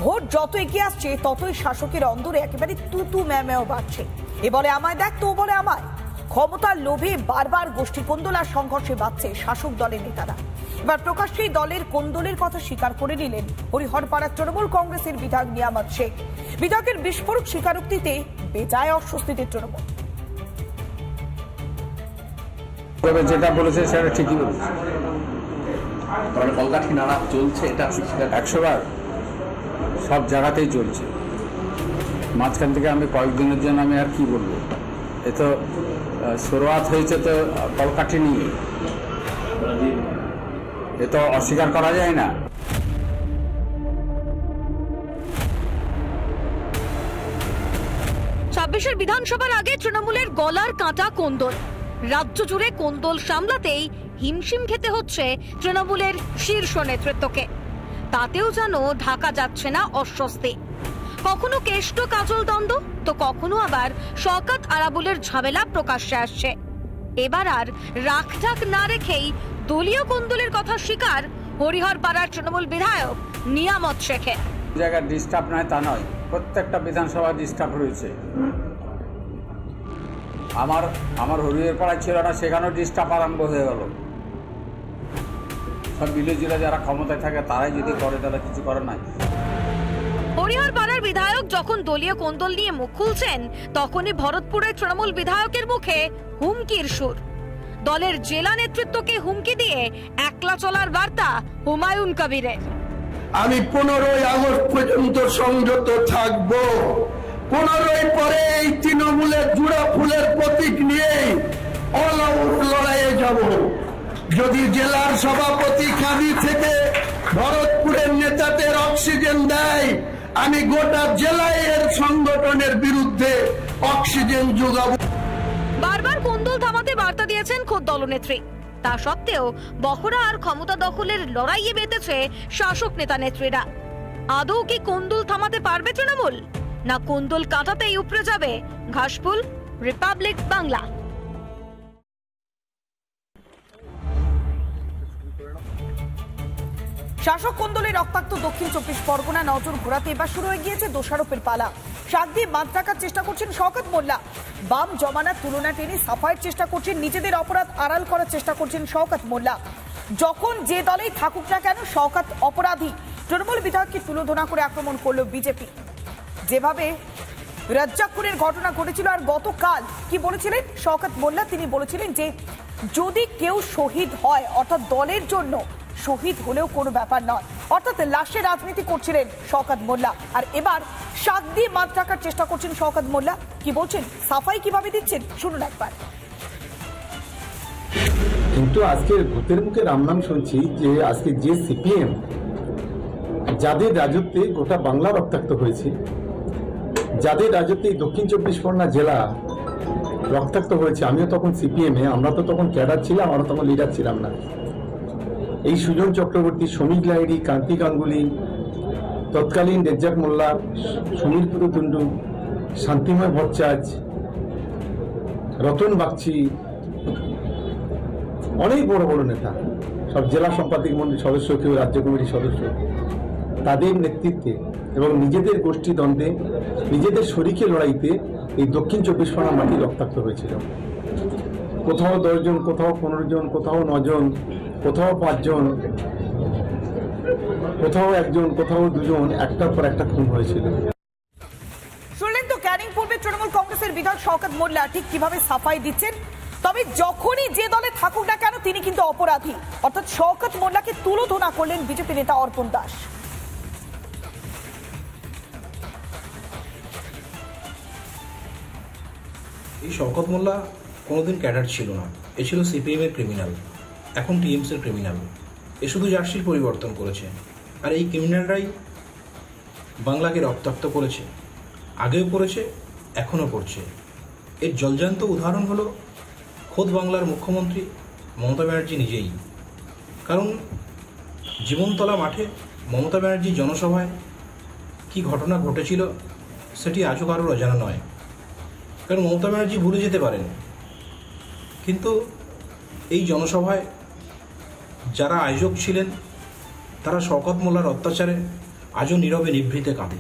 Vote যত এগিয়ে আসছে ততই শাসকের অন্দরে একেবারে তুতু ম্যাও বাড়ছে। এ বলে আমায় দেখ, তো বলে আমায়। ক্ষমতার লোভে বারবার গোষ্ঠী কোন্দল আর সংঘর্ষে বাঁচছে শাসক দলের নেতারা। এবার প্রকাশ্যেই দলের কোন্দলের কথা স্বীকার করে নিলেন হরিহরপাড়ার তৃণমূল কংগ্রেসের বিধায়ক নিয়ামত শেখ। বিধায়কের বিস্ফোরক স্বীকারোক্তিতে বেজায় অস্বস্তিতে তৃণমূল। যেটা বলেছে সেটা ঠিকই বলেছে। কলকাঠি নাড়া চলছে, এটা 100 বার সব জায়গাতেই চলছে। মাঝখান থেকে আমি কয়েকদিনের জন্য আমি আর কি বলবো, এ তো শুরুয়াত হয়েছে তো কলকাঠি নিয়ে, এ তো অস্বীকার করা যায় না। ছাব্বিশের বিধানসভার আগে তৃণমূলের গলার কাঁটা কোন্দল। রাজ্য জুড়ে কোন্দল সামলাতেই হিমশিম খেতে হচ্ছে তৃণমূলের শীর্ষ নেতৃত্বকে। তাতেও যেন ঢাকা যাচ্ছে না অস্বস্তি। কখনো কেষ্ট কাজল দ্বন্দ্ব, তো কখনো আবার শওকত আরাবুলের ঝামেলা প্রকাশ্যে আসছে। এবার আর রাখঢাক না রেখেই দলীয় কোন্দলের কথা স্বীকার হরিহরপাড়ার তৃণমূল বিধায়ক নিয়ামত শেখের। জায়গায় ডিস্টার্ব নয় তা নয়, প্রত্যেকটা বিধানসভা ডিস্টার্ব রয়েছে। আমার হরিহরপাড়ায় ছিল না, সেখানেও ডিস্টার্ব আরম্ভ হয়ে গেল। সব বিরোধীরা যারা ক্ষমতায় থাকে তারাই যদি করে, তারা কিছু করে নাই। হরিহরপাড়ার বিধায়ক যখন দলীয় কোন্দল নিয়ে মুখ খুলছেন, তখনই ভরতপুরের তৃণমূল বিধায়কের মুখে হুমকির সুর। দলের জেলা নেতৃত্বকে হুমকি দিয়ে একলা চলার বার্তা হুমায়ুন কবিরের। আমি 15ই আগস্ট পর্যন্ত সংযত থাকব। 15ই পরে এই তৃণমূলের জুড়া ফুলের প্রতীক নিয়ে অল আউট লড়াইয়ে যাব। যদি জেলার সভাপতি কাঁদি থেকে ভরতপুরের নেতাদের অক্সিজেন দেয়, আমি গোটা জেলায় এর সংগঠনের বিরুদ্ধে অক্সিজেন যোগাবো। বারবার কোন্দল থামাতে বার্তা দিয়েছেন খোদ দলনেত্রী। তা সত্ত্বেও বখরা আর ক্ষমতা দখলের লড়াইয়ে মেতেছে শাসক নেতা নেত্রীরা। আদৌ কি কোন্দল থামাতে পারবে তৃণমূল, না কোন্দল কাটাতেই উপড়ে যাবে ঘাসফুল? রিপাবলিক বাংলা। শাসক কোন্দলের রক্তাক্ত দক্ষিণ 24 পরগনা নজর ঘোরাতে এবার শুরু হয়ে গিয়েছে দোষারোপের পালা। শাক দিয়ে বাঁধ রাখার চেষ্টা করছেন শওকত মোল্লা। বাম জমানার তুলনা টেনে সাফাইয়ের চেষ্টা করছেন, নিজেদের অপরাধ আড়াল করার চেষ্টা করছেন শওকত মোল্লা। যখন যে দলেই থাকুক না কেন শওকত অপরাধী। তৃণমূল বিধায়ককে তুলোধনা করে আক্রমণ করল বিজেপি। যেভাবে রাজ্জাকুরের ঘটনা ঘটেছিল, আর গতকাল কি বলেছিলেন শওকত মোল্লা? তিনি বলেছিলেন যে যদি কেউ শহীদ হয়, অর্থাৎ দলের জন্য শহীদ হলেও কোনো ব্যাপার নয়, অর্থাৎ লাশে রাজনীতি করছিলেন শওকত মোল্লা। আর এবার শাক দিয়ে বাঁধ রাখার চেষ্টা করছেন শওকত মোল্লা। কি বলছেন, সাফাই কিভাবে দিচ্ছেন, শুনুন একবার। কিন্তু আজকে ভূতের মুখে রামনাম শুনছি যে আজকে যে সিপিএম যাদের রাজত্বে গোটা বাংলা রক্তাক্ত হয়েছে, যাদের রাজত্বে দক্ষিণ 24 পরগনা জেলা রক্তাক্ত হয়েছে, আমিও তখন সিপিএমে, আমরা তো তখন ক্যাডার ছিলাম, আমরা তখন লিডার ছিলাম না। এই সুজন চক্রবর্তী, শ্রমিক লাহিড়ী, কান্তি গাঙ্গুলি, তৎকালীন রেজ্জাক মোল্লা, সমীর পুরুতুন্ডু, শান্তিময় ভট্টাচার্য, রতন বাগচি, অনেক বড় বড় নেতা, সব জেলা সম্পাদক মন্ডলীর সদস্য, কেউ রাজ্য কমিটির সদস্য, তাদের নেতৃত্বে এবং নিজেদের গোষ্ঠী দ্বন্দ্বে, নিজেদের শরিকে লড়াইতে এই দক্ষিণ 24 পরগনা মাটি রক্তাক্ত হয়েছিল। কোথাও 10 জন, কোথাও 15 জন, কোথাও 9 জন, কোথাও 5 জন, কোথাও 1 জন, কোথাও 2 জন, একটার পর একটা খুন হয়েছিল। শুনলেন তো ক্যানিং পূর্বে তৃণমূল কংগ্রেসের বিধায়ক শওকত মোল্লা ঠিক কিভাবে সাফাই দিচ্ছেন। তবে যখনই যে দলে থাকুক না কেন তিনি কিন্তু অপরাধী, অর্থাৎ শওকত মোল্লাকে তুলোধনা করলেন বিজেপি নেতা অর্পণ দাস। এই শওকত মোল্লা কোনোদিন ক্যাডার ছিল না, এ ছিল সিপিএম এর ক্রিমিনাল, এখন টিএমসি এর ক্রিমিনাল। এ শুধু জার্সির পরিবর্তন করেছে। আর এই ক্রিমিনালরাই বাংলাকে রক্তাক্ত করেছে, আগেও করেছে, এখনও করছে। এর জলজান্ত উদাহরণ হলো খোদ বাংলার মুখ্যমন্ত্রী মমতা ব্যানার্জি নিজেই। কারণ জীবনতলা মাঠে মমতা ব্যানার্জি জনসভায় কি ঘটনা ঘটেছিল সেটি আজও কারোর অজানা নয়। কারণ মমতা ব্যানার্জি ভুলে যেতে পারেন, কিন্তু এই জনসভায় যারা আয়োজক ছিলেন তারা শওকত মোল্লার অত্যাচারে আজও নীরবে নিভৃতে কাঁদে।